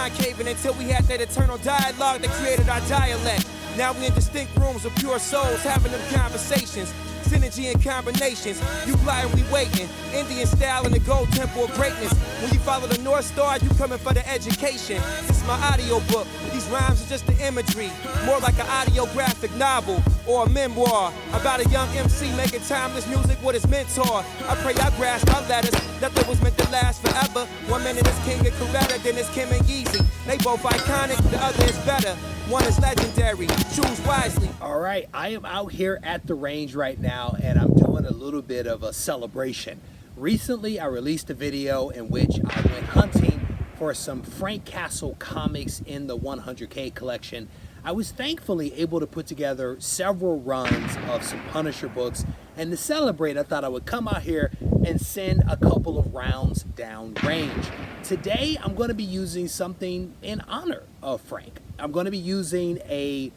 mind caving until we had that eternal dialogue that created our dialect. Now we in distinct rooms with pure souls having them conversations. Synergy and combinations, you fly and we waiting. Indian style in the gold temple of greatness. When you follow the North Star, you coming for the education. This is my audio book. These rhymes are just the imagery, more like an audiographic novel or a memoir about a young MC making timeless music with his mentor. I pray y'all grasp our letters. Nothing was meant to last forever. 1 minute is King and Coretta, then it's Kim and Yeezy. They both iconic, the other is better. One is legendary. Choose wisely. All right, I am out here at the range right now, and I'm doing a little bit of a celebration. Recently, I released a video in which I went hunting for some Frank Castle comics in the 100K collection. I was thankfully able to put together several runs of some Punisher books, and to celebrate, I thought I would come out here and send a couple of rounds down range. Today, I'm going to be using something in honor of Frank. I'm going to be using a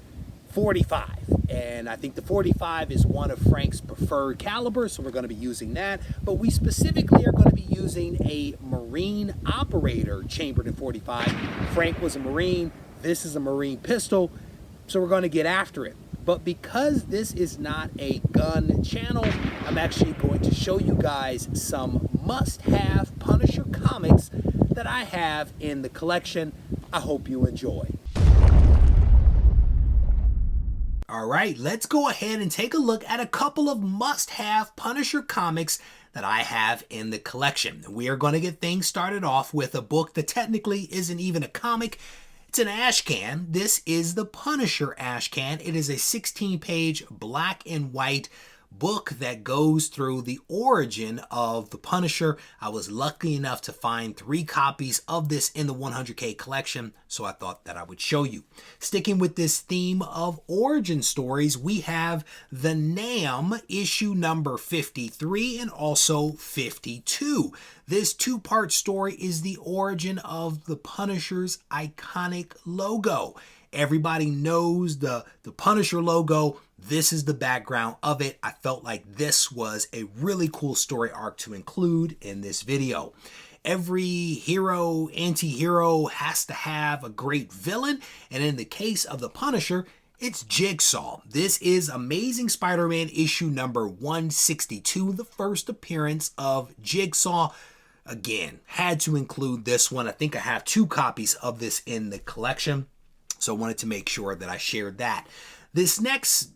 45, and I think the 45 is one of Frank's preferred calibers, so we're going to be using that. But we specifically are going to be using a Marine operator chambered in 45. Frank was a Marine. This is a Marine pistol, so we're going to get after it. But because this is not a gun channel, I'm actually going to show you guys some must-have Punisher comics that I have in the collection. I hope you enjoy. All right, let's go ahead and take a look at a couple of must-have Punisher comics that I have in the collection. We are going to get things started off with a book that technically isn't even a comic. It's an ashcan. This is the Punisher ashcan. It is a 16-page black and white book that goes through the origin of the Punisher. I was lucky enough to find 3 copies of this in the 100K collection, so I thought that I would show you. Sticking with this theme of origin stories, we have the Nam issue number 53 and also 52. This 2-part story is the origin of the Punisher's iconic logo. Everybody knows the Punisher logo. This is the background of it. I felt like this was a really cool story arc to include in this video. Every hero, anti-hero has to have a great villain, and in the case of the Punisher, it's Jigsaw. This is Amazing Spider-Man issue number 162, the first appearance of Jigsaw. Again, had to include this one. I think I have 2 copies of this in the collection, so I wanted to make sure that I shared that. This next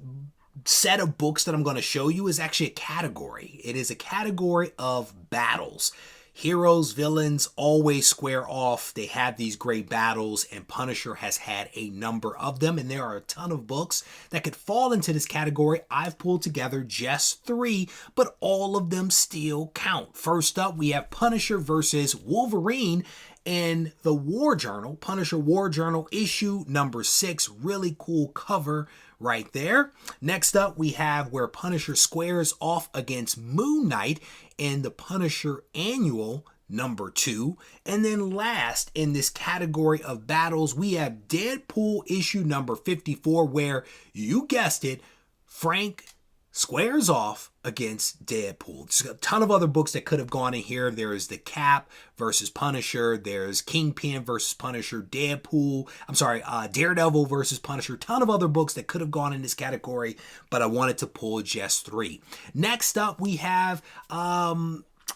set of books that I'm going to show you is actually a category. It is a category of battles. Heroes, villains always square off. They have these great battles, and Punisher has had a number of them, and there are a ton of books that could fall into this category. I've pulled together just 3, but all of them still count. First up, we have Punisher versus Wolverine in the War Journal, Punisher War Journal issue number 6. Really cool cover right there. Next up, we have where Punisher squares off against Moon Knight in the Punisher Annual number 2. And then last in this category of battles, we have Deadpool issue number 54, where, you guessed it, Frank squares off against Deadpool. There's a ton of other books that could have gone in here. There's the Cap versus Punisher. There's Kingpin versus Punisher. Daredevil versus Punisher. Ton of other books that could have gone in this category, but I wanted to pull just 3. Next up, we have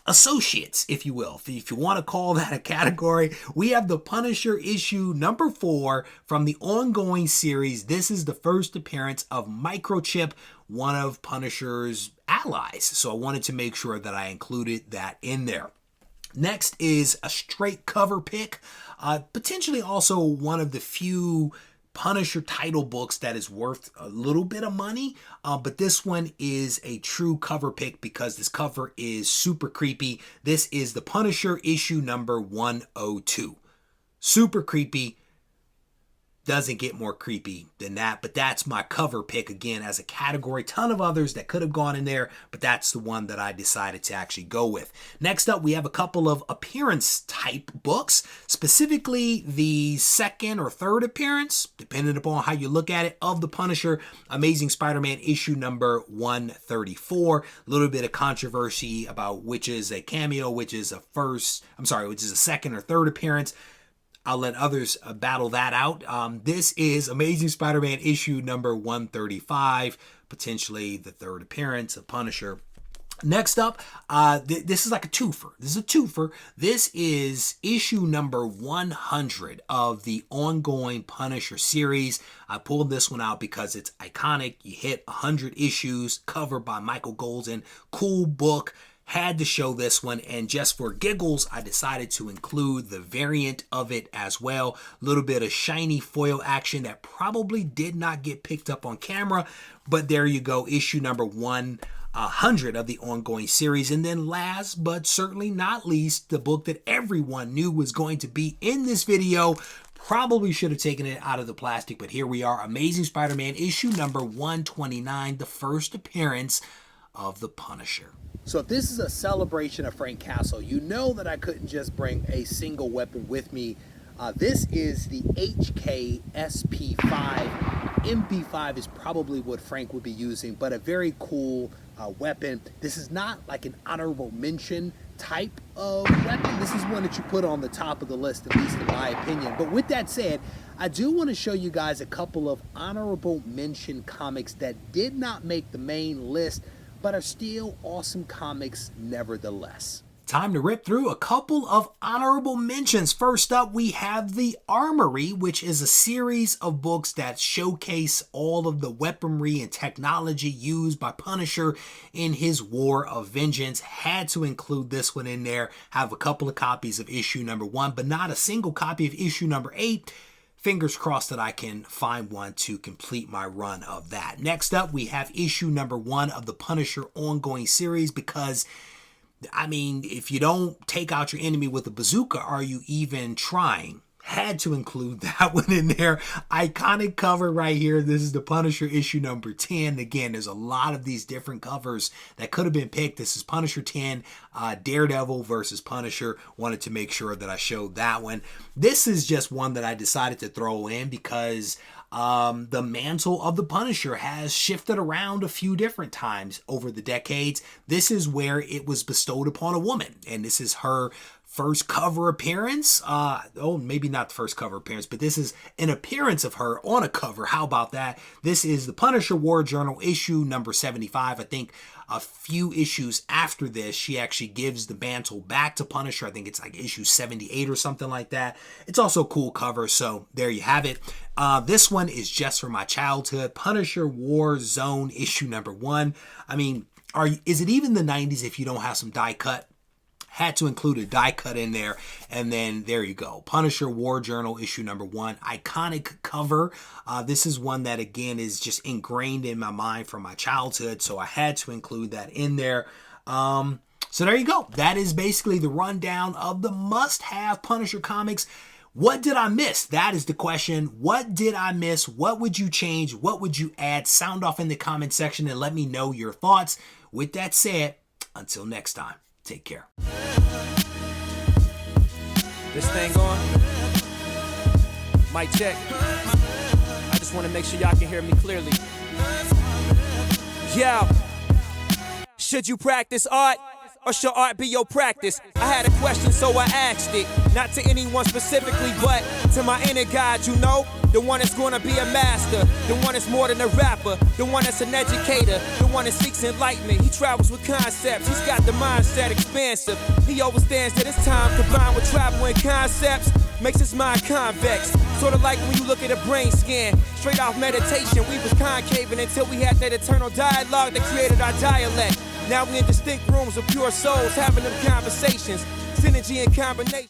associates, if you will. If you want to call that a category, we have the Punisher issue number 4 from the ongoing series. This is the first appearance of Microchip, one of Punisher's allies. So I wanted to make sure that I included that in there. Next is a straight cover pick, potentially also one of the few Punisher title books that is worth a little bit of money, but this one is a true cover pick because this cover is super creepy. This is the Punisher issue number 102. Super creepy. Doesn't get more creepy than that, but that's my cover pick again as a category. Ton of others that could have gone in there, but that's the one that I decided to actually go with. Next up, we have a couple of appearance type books, specifically the second or third appearance, depending upon how you look at it, of the Punisher, Amazing Spider-Man issue number 134. A little bit of controversy about which is a cameo, which is a second or third appearance. I'll let others battle that out. This is Amazing Spider-Man issue number 135, potentially the third appearance of Punisher. Next up, this is like a twofer. This is a twofer. This is issue number 100 of the ongoing Punisher series. I pulled this one out because it's iconic. You hit 100 issues, covered by Michael Golden. Cool book. Had to show this one, and just for giggles, I decided to include the variant of it as well. A little bit of shiny foil action that probably did not get picked up on camera, but there you go, issue number 100 of the ongoing series. And then last but certainly not least, the book that everyone knew was going to be in this video. Probably should have taken it out of the plastic, but here we are, Amazing Spider-Man issue number 129, the first appearance of the Punisher. So if this is a celebration of Frank Castle, you know that I couldn't just bring a single weapon with me. This is the HK SP5. MP5 is probably what Frank would be using, but a very cool weapon. This is not like an honorable mention type of weapon. This is one that you put on the top of the list, at least in my opinion. But with that said, I do want to show you guys a couple of honorable mention comics that did not make the main list, but are still awesome comics nevertheless. Time to rip through a couple of honorable mentions. First up, we have The Armory, which is a series of books that showcase all of the weaponry and technology used by Punisher in his War of Vengeance. Had to include this one in there. Have a couple of copies of issue number 1, but not a single copy of issue number 8. Fingers crossed that I can find one to complete my run of that. Next up, we have issue number 1 of the Punisher ongoing series, because, I mean, if you don't take out your enemy with a bazooka, are you even trying? Had to include that one in there. Iconic cover right here. This is the Punisher issue number 10. Again, there's a lot of these different covers that could have been picked. This is Punisher 10, Daredevil versus Punisher. Wanted to make sure that I showed that one. This is just one that I decided to throw in because the mantle of the Punisher has shifted around a few different times over the decades. This is where it was bestowed upon a woman, and this is her first cover appearance. Maybe not the first cover appearance, but this is an appearance of her on a cover. How about that? This is the Punisher War Journal issue number 75. I think a few issues after this, she actually gives the mantle back to Punisher. I think it's like issue 78 or something like that. It's also a cool cover, so there you have it. This one is just for my childhood. Punisher War Zone issue number 1. I mean, is it even the 90s if you don't have some die cut? Had to include a die cut in there. And then there you go. Punisher War Journal issue number 1. Iconic cover. This is one that, again, is just ingrained in my mind from my childhood. So I had to include that in there. So there you go. That is basically the rundown of the must-have Punisher comics. What did I miss? That is the question. What did I miss? What would you change? What would you add? Sound off in the comment section and let me know your thoughts. With that said, until next time. Take care. This thing on? Mic check. I just want to make sure y'all can hear me clearly. Yo. Should you practice art? Or should art be your practice? I had a question, so I asked it. Not to anyone specifically, but to my inner God, you know? The one that's gonna be a master. The one that's more than a rapper. The one that's an educator. The one that seeks enlightenment. He travels with concepts. He's got the mindset expansive. He understands that his time combined with travel and concepts makes his mind convex. Sort of like when you look at a brain scan. Straight off meditation, we was concaving until we had that eternal dialogue that created our dialect. Now we in distinct rooms of pure souls having them conversations. Synergy and combination.